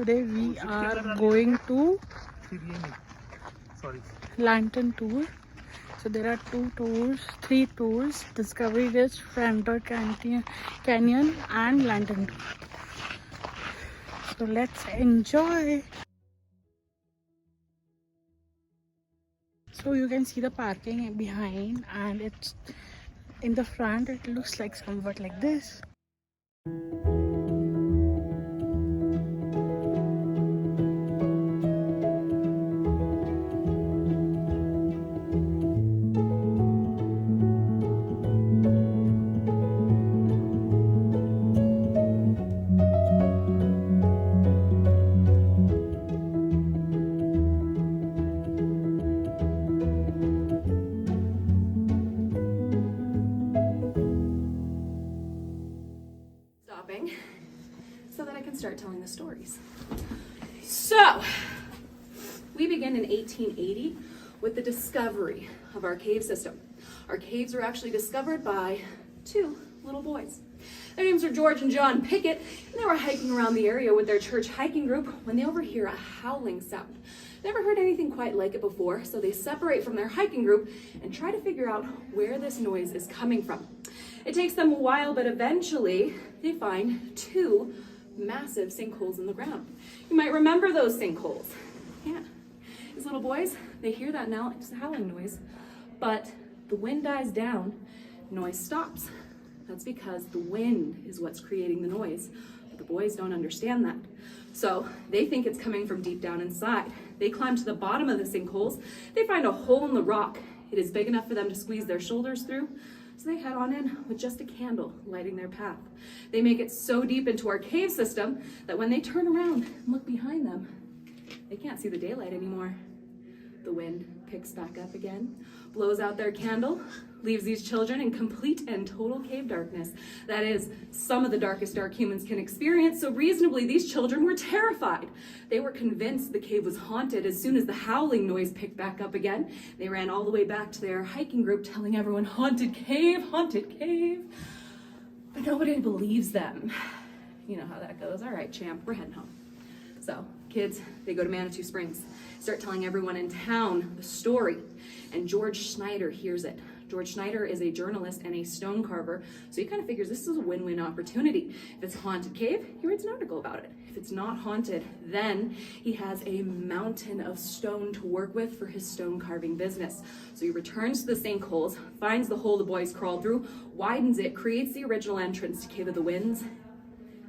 today we are going to Lantern Tour. So there are three tours: Discovery Ridge, Frontier Canyon and Lantern Tour. So let's enjoy. So you can see the parking behind, and it's in the front. It looks like somewhat like this. So that I can start telling the stories. So, we begin in 1880 with the discovery of our cave system. Our caves were actually discovered by two little boys. Their names are George and John Pickett, and they were hiking around the area with their church hiking group when they overhear a howling sound. Never heard anything quite like it before, so they separate from their hiking group and try to figure out where this noise is coming from. It takes them a while, but eventually they find two massive sinkholes in the ground. You might remember those sinkholes. Yeah, these little boys, they hear that now, it's a howling noise, but the wind dies down, noise stops. That's because the wind is what's creating the noise, but the boys don't understand that. So they think it's coming from deep down inside. They climb to the bottom of the sinkholes. They find a hole in the rock. It is big enough for them to squeeze their shoulders through. So they head on in with just a candle lighting their path. They make it so deep into our cave system that when they turn around and look behind them, they can't see the daylight anymore. The wind picks back up again, blows out their candle, leaves these children in complete and total cave darkness. That is some of the darkest dark humans can experience, so reasonably these children were terrified. They were convinced the cave was haunted as soon as the howling noise picked back up again. They ran all the way back to their hiking group telling everyone, haunted cave, but nobody believes them. You know how that goes. All right, champ, we're heading home. So kids, they go to Manitou Springs, start telling everyone in town the story, and George Schneider hears it. George Schneider is a journalist and a stone carver, so he kind of figures this is a win-win opportunity. If it's a haunted cave, he writes an article about it. If it's not haunted, then he has a mountain of stone to work with for his stone carving business. So he returns to the sinkholes, finds the hole the boys crawled through, widens it, creates the original entrance to Caveofthewinds,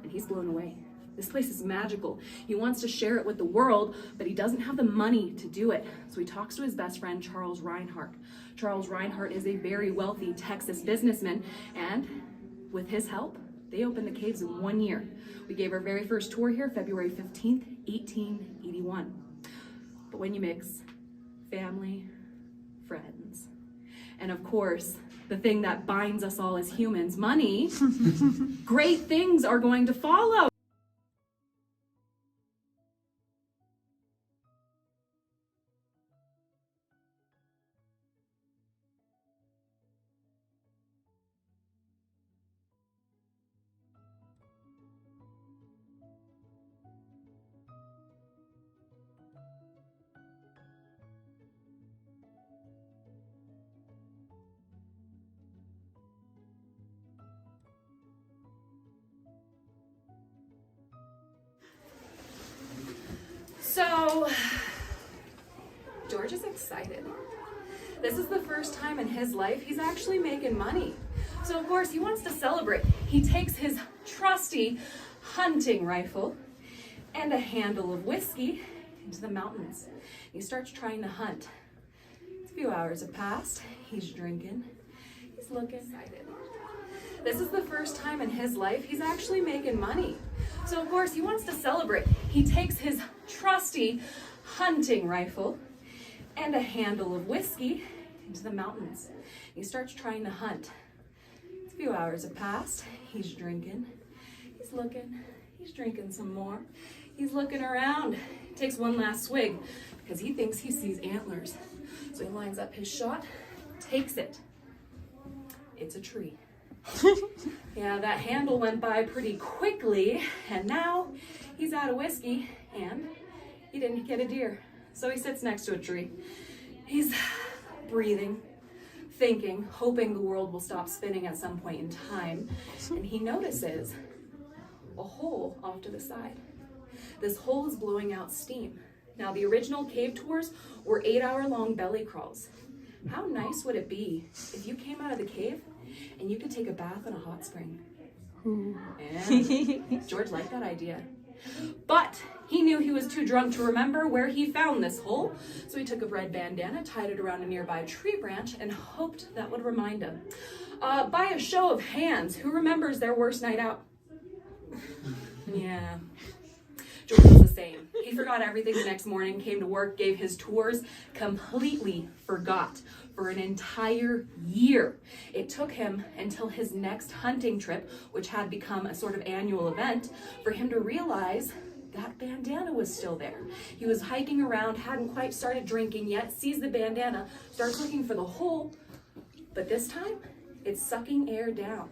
and he's blown away. This place is magical. He wants to share it with the world, but he doesn't have the money to do it. So he talks to his best friend, Charles Reinhardt. Charles Reinhardt is a very wealthy Texas businessman, and with his help, they opened the caves in 1 year. We gave our very first tour here, February 15th, 1881. But when you mix family, friends, and of course, the thing that binds us all as humans, money, great things are going to follow. So, George is excited. This is the first time in his life he's actually making money. So of course he wants to celebrate. He takes his trusty hunting rifle and a handle of whiskey into the mountains. He starts trying to hunt. A few hours have passed. He's drinking. He's looking excited. This is the first time in his life he's actually making money. So of course he wants to celebrate. He takes his trusty hunting rifle and a handle of whiskey into the mountains. He starts trying to hunt. A few hours have passed. He's drinking. He's looking. He's drinking some more. He's looking around. He takes one last swig because he thinks he sees antlers. So he lines up his shot, takes it. It's a tree. Yeah, that handle went by pretty quickly, and now he's out of whiskey, And he didn't get a deer. So he sits next to a tree. He's breathing, thinking, hoping the world will stop spinning at some point in time. And he notices a hole off to the side. This hole is blowing out steam. Now, the original cave tours were 8-hour-long belly crawls. How nice would it be if you came out of the cave and you could take a bath in a hot spring? And George liked that idea. But he knew he was too drunk to remember where he found this hole, so he took a red bandana, tied it around a nearby tree branch, and hoped that would remind him. By a show of hands, who remembers their worst night out? Yeah. George was the same. He forgot everything the next morning, came to work, gave his tours, completely forgot for an entire year. It took him until his next hunting trip, which had become a sort of annual event, for him to realize that bandana was still there. He was hiking around, hadn't quite started drinking yet, sees the bandana, starts looking for the hole, but this time it's sucking air down.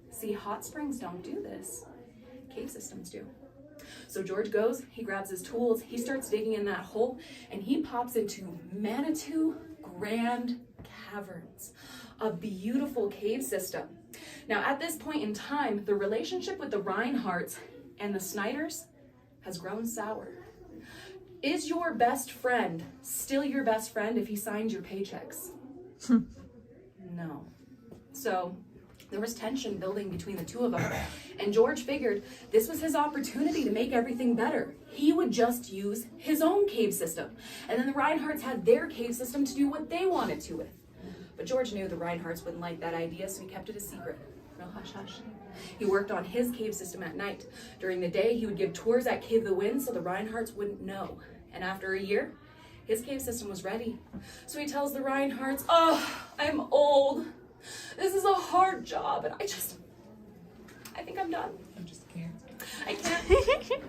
See, hot springs don't do this. Cave systems do. So George goes, he grabs his tools, he starts digging in that hole, and he pops into Manitou Grand Caverns, a beautiful cave system. Now, at this point in time, the relationship with the Reinhardts and the Snyders has grown sour. Is your best friend still your best friend if he signs your paychecks? No. So there was tension building between the two of them, and George figured this was his opportunity to make everything better. He would just use his own cave system, and then the Reinhardts had their cave system to do what they wanted to with. But George knew the Reinhardts wouldn't like that idea, so he kept it a secret. Real hush-hush. He worked on his cave system at night. During the day, he would give tours at Caveofthewinds so the Reinhardts wouldn't know. And after a year, his cave system was ready. So he tells the Reinhardts, "Oh, I'm old. This is a hard job, and I think I'm done. I can't.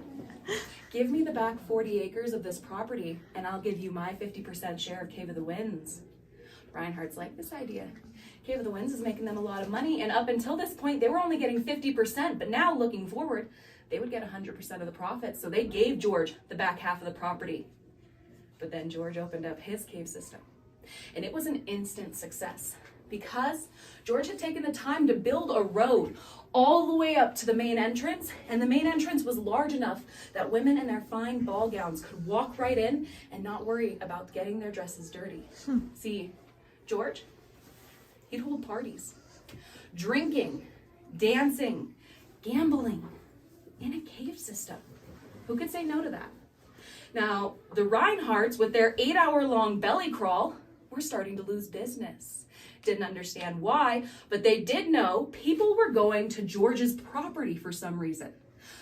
Give me the back 40 acres of this property, and I'll give you my 50% share of Caveofthewinds." Reinhardt's like this idea. Caveofthewinds is making them a lot of money, and up until this point, they were only getting 50%, but now looking forward, they would get 100% of the profits, so they gave George the back half of the property. But then George opened up his cave system, and it was an instant success because George had taken the time to build a road all the way up to the main entrance, and the main entrance was large enough that women in their fine ball gowns could walk right in and not worry about getting their dresses dirty. See, George, he'd hold parties, drinking, dancing, gambling in a cave system. Who could say no to that? Now, the Reinhardts, with their 8-hour-long belly crawl, were starting to lose business. Didn't understand why, but they did know people were going to George's property for some reason.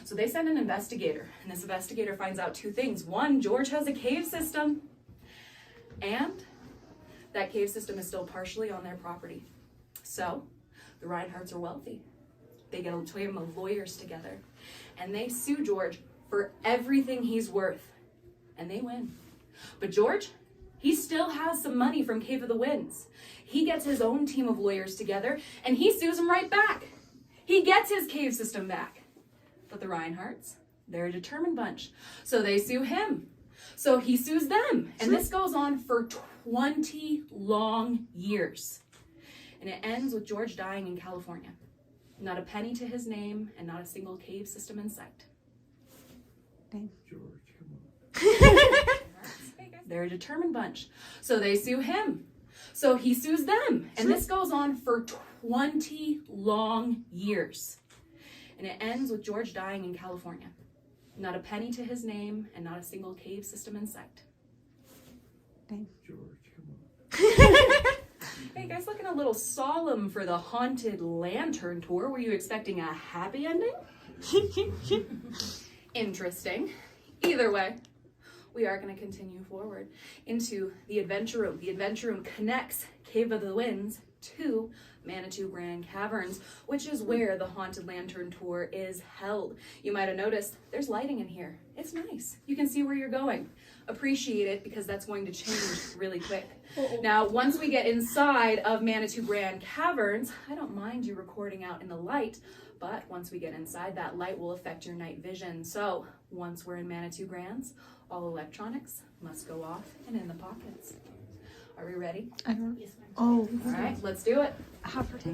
So they sent an investigator, and this investigator finds out two things. One, George has a cave system, and that cave system is still partially on their property. So the Reinhardts are wealthy. They get a team of lawyers together, and they sue George for everything he's worth, and they win. But George, he still has some money from Caveofthewinds. He gets his own team of lawyers together, and he sues them right back. He gets his cave system back. But the Reinhardts, they're a determined bunch, so they sue him. So he sues them, and this goes on for 20 long years. And it ends with George dying in California. Not a penny to his name, and not a single cave system in sight. Dang. George, come on. They're a determined bunch, so they sue him. So he sues them, and this goes on for 20 long years. And it ends with George dying in California. Not a penny to his name, and not a single cave system in sight. Dang. George, come on. Hey, guys, looking a little solemn for the Haunted Lantern Tour. Were you expecting a happy ending? Interesting. Either way, we are going to continue forward into the Adventure Room. The Adventure Room connects Caveofthewinds to Manitou Grand Caverns, which is where the Haunted Lantern Tour is held. You might have noticed there's lighting in here. It's nice. You can see where you're going. Appreciate it, because that's going to change really quick. Now, once we get inside of Manitou Grand Caverns, I don't mind you recording out in the light, But once we get inside, that light will affect your night vision. So once we're in Manitou Grands, all electronics must go off and in the pockets. Are we ready? I don't. Oh. All right, let's do it. Have her take.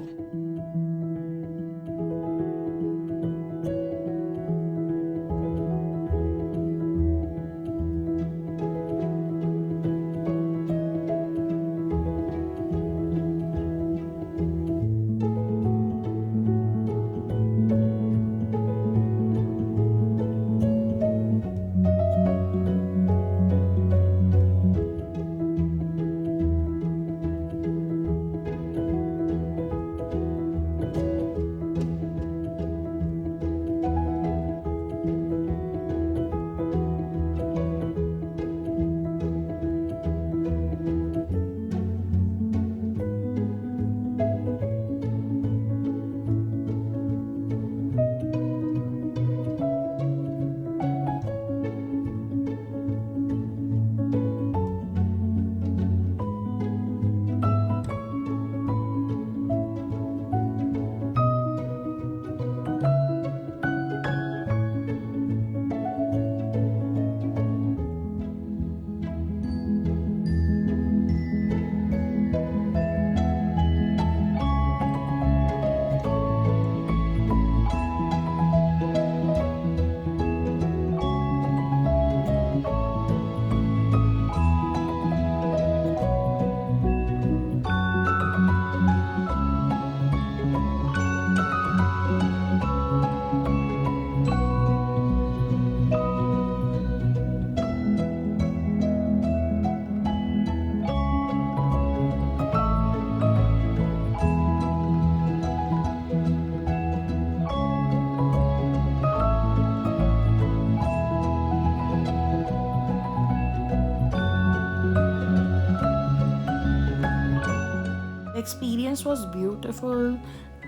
Experience was beautiful.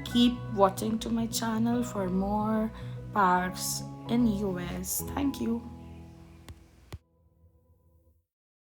Keep watching to my channel for more parks in US. Thank you.